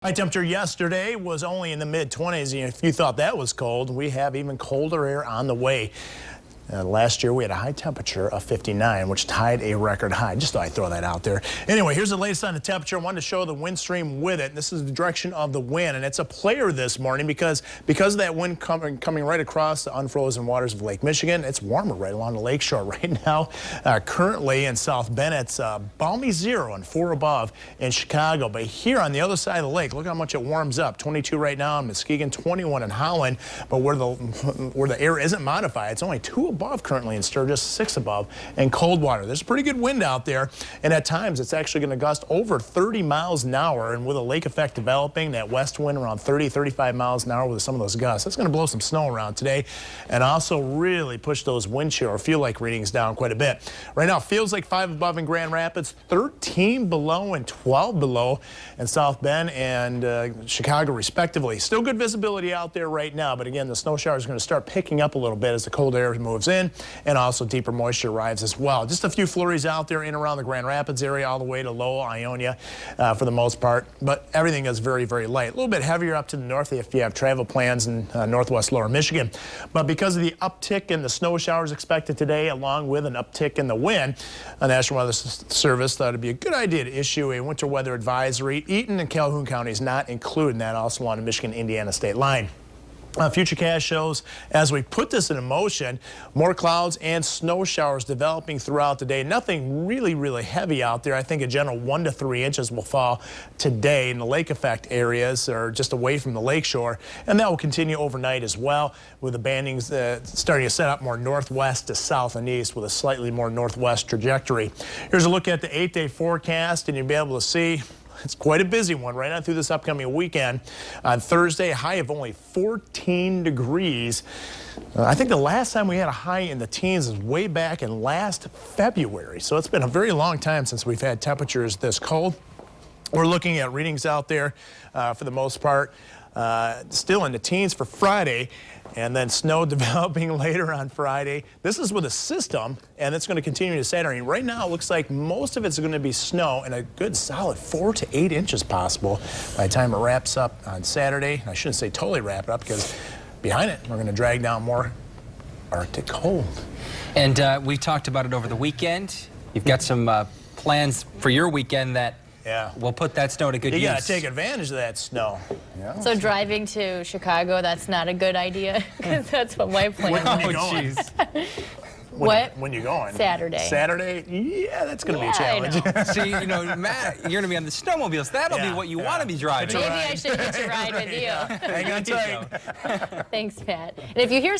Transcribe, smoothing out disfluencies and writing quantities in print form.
High temperature yesterday was only in the mid-20s. If you thought that was cold, we have even colder air on the way. Last year we had a high temperature of 59, which tied a record high. Just thought I'd throw that out there. Anyway, here's the latest on the temperature. I wanted to show the wind stream with it. This is the direction of the wind, and it's a player this morning because of that wind coming right across the unfrozen waters of Lake Michigan. It's warmer right along the lakeshore right now. Currently in South Bend, it's balmy 0 and 4 above in Chicago. But here on the other side of the lake, look how much it warms up. 22 right now in Muskegon, 21 in Holland. But where the air isn't modified, it's only 2 above currently in Sturgis, 6 above in Coldwater. There's a pretty good wind out there, and at times it's actually going to gust over 30 miles an hour, and with a lake effect developing, that west wind around 35 miles an hour with some of those gusts. That's going to blow some snow around today and also really push those wind chill or feel like readings down quite a bit. Right now it feels like 5 above in Grand Rapids, 13 below and 12 below in South Bend and Chicago respectively. Still good visibility out there right now, but again the snow shower is going to start picking up a little bit as the cold air moves in, and also deeper moisture arrives as well. Just a few flurries out there in around the Grand Rapids area all the way to Lowell, Ionia for the most part, but everything is very, very light. A little bit heavier up to the north if you have travel plans in northwest lower Michigan. But because of the uptick in the snow showers expected today, along with an uptick in the wind, the National Weather Service thought it'd be a good idea to issue a winter weather advisory. Eaton and Calhoun counties not included in that, also on the Michigan-Indiana state line. Futurecast shows as we put this into motion, more clouds and snow showers developing throughout the day. Nothing really, really heavy out there. I think a general 1 to 3 inches will fall today in the lake effect areas or just away from the lakeshore, and that will continue overnight as well, with the bandings starting to set up more northwest to south and east with a slightly more northwest trajectory. Here's a look at the 8-day forecast, and you'll be able to see it's quite a busy one right on through this upcoming weekend. On Thursday, a high of only 14 degrees. I think the last time we had a high in the teens is way back in last February. So it's been a very long time since we've had temperatures this cold. We're looking at readings out there for the most part still in the teens for Friday, and then snow developing later on Friday. This is with a system, and it's going to continue to Saturday. Right now, it looks like most of it's going to be snow and a good solid 4 to 8 inches possible by the time it wraps up on Saturday. I shouldn't say totally wrap it up because behind it, we're going to drag down more Arctic cold. And we've talked about it over the weekend. You've got some plans for your weekend that we'll put that snow to good use. You got to take advantage of that snow. Yeah. So driving to Chicago, that's not a good idea, because that's what my plan was. Oh, jeez. When you going? Saturday. Saturday? Yeah, that's going to be a challenge. See, you know, Matt, you're going to be on the snowmobile, so that'll be what you want to be driving. Maybe I should get to ride with you. Hang on tight. Thanks, Pat. And if you hear